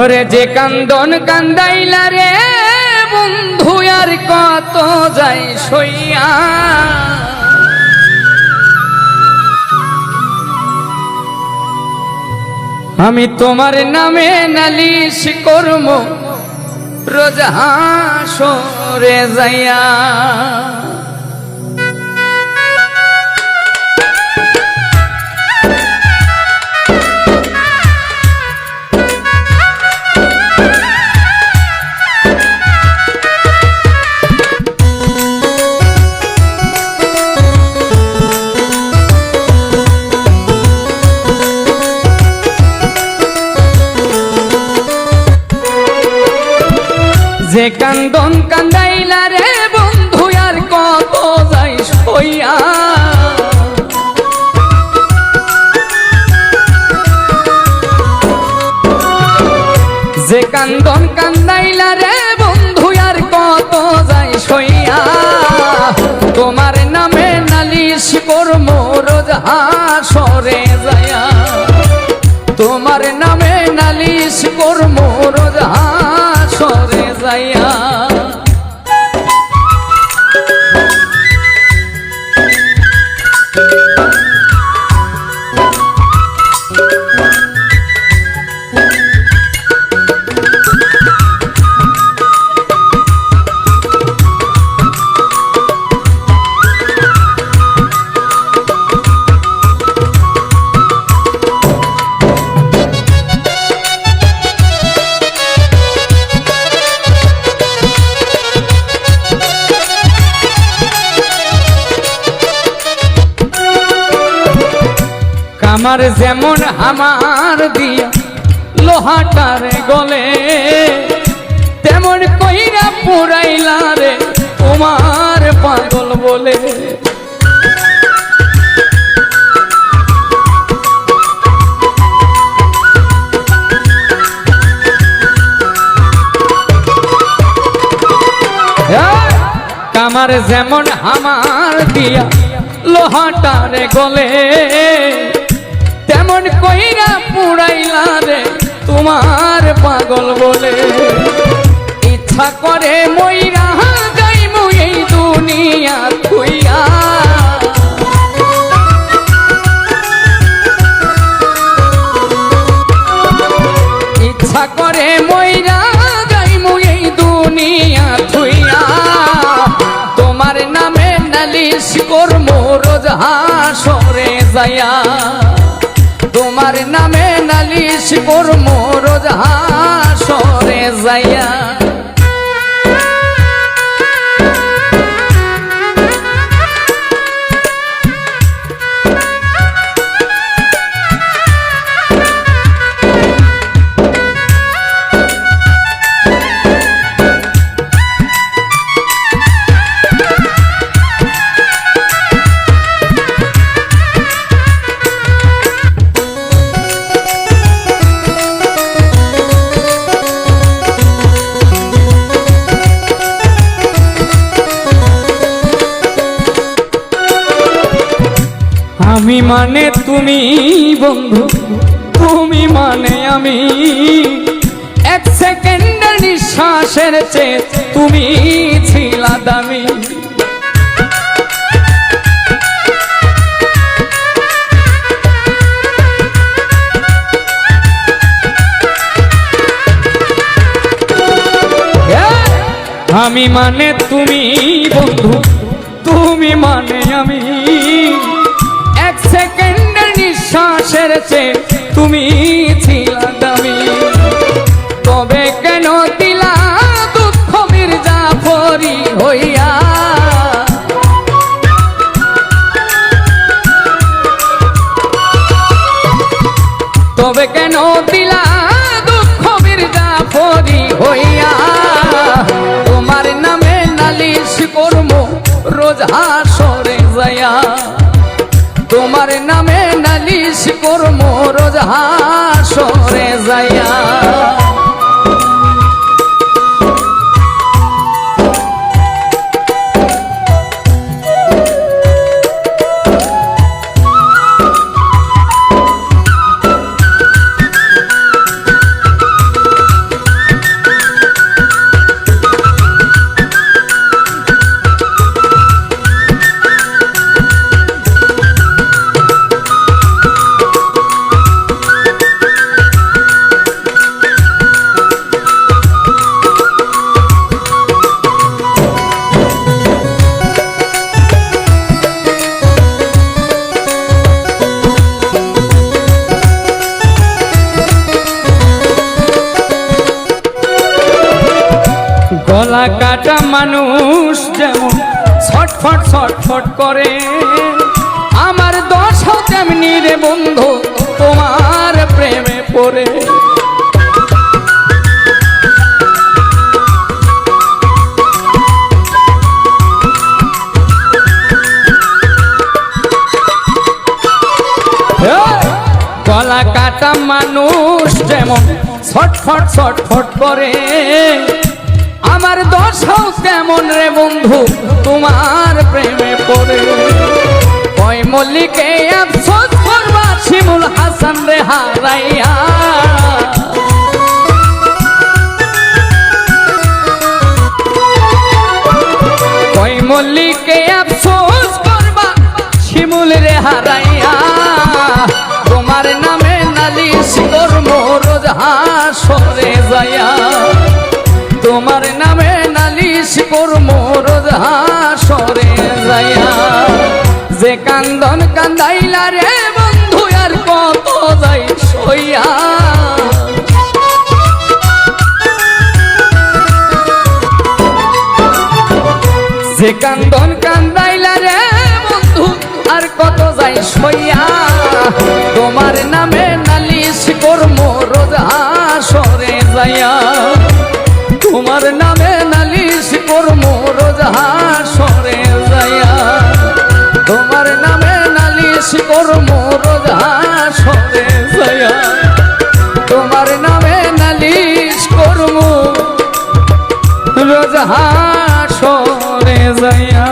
ওরে যে কান্দন কান্দাইলা রে বন্ধু আর কত যাই সইয়া, আমি তোমার নামে নালিশ করব রোজ হাসরে যাইয়া। যে কান্দন কান্দাইলা রে বন্ধু আর কত যাই সইয়া, যে কান্দন কান্দাইলা রে বন্ধু আর কত যাই সইয়া, তোমার নামে নালিশ করব রোজ হাসরে যাইয়া, তোমার নামে নালিশ করব রোজ হাসরে যাইয়া। আমার যেমন আমার দিয়া লোহাটার গলে, তেমন কইরা পুরাইলা রে তোমার পাগল বলে। আমার যেমন আমার দিয়া লোহাটার গলে, তেমন কইরা পুরাইলা রে তোমার পাগল বলে। ইচ্ছা করে মইরা যাইমু এই দুনিয়া থুইয়া, ইচ্ছা করে মইরা যাইমু এই দুনিয়া থুইয়া, তোমার নামে নালিশ করবো রোজ হাসরে যাইয়া, তোমার নামে নালিশ করব রোজ হাসরে যাইয়া। আমি মানে তুমি বন্ধু, তুমি মানে আমি, এক সেকেন্ডের নিঃশ্বাসের চেয়ে তুমি ছিলা দামি। আমি মানে তুমি বন্ধু, তুমি মানে আমি, এক সেকেন্ডের নিঃশ্বাসের চেয়ে তুমি ছিলা দামি। তবে কেন দিলা দুঃখ মির্জাফরি হইয়া, তবে কেন দিলা দুঃখ মির্জাফরি হইয়া, তোমার নামে নালিশ করব রোজ হাসরে যাইয়া, তোমার নামে নালিশ করব রোজ হাসরে যাইয়া। গলা কাটা মানুষ যেমন ছটফট ছটফট করে, আমার দশাও তেমনি রে বন্ধু তোমার প্রেমে পড়ে। গলা কাটা মানুষ যেমন ছটফট ছটফট করে, আমার দশাও তেমন রে বন্ধু তোমার প্রেমে পড়ে। কই মল্লিকে আফসোস করবা শিমুল হাসান রে হারাইয়া, কই মল্লিকে আফসোস করবা শিমুল রে হারাইয়া, তোমার নামে নালিশ করবো রোজ হাসরে যাইয়া, তোমার নামে নালিশ করবো রোজ হাসরে যাইয়া। যে কান্দন কান্দাইলা রে বন্ধু আর কত যাই সইয়া, যে কান্দন কান্দাইলা রে বন্ধু আর কত যাই সইয়া, তোমার নামে নালিশ করবো রোজ হাসরে যাইয়া, তোমার নামে নালিশ করবো রোজ হাসরে যাইয়া, তোমার নামে নালিশ করবো রোজ হাসরে যাইয়া, তোমার নামে নালিশ করবো রোজ হাসরে যাইয়া।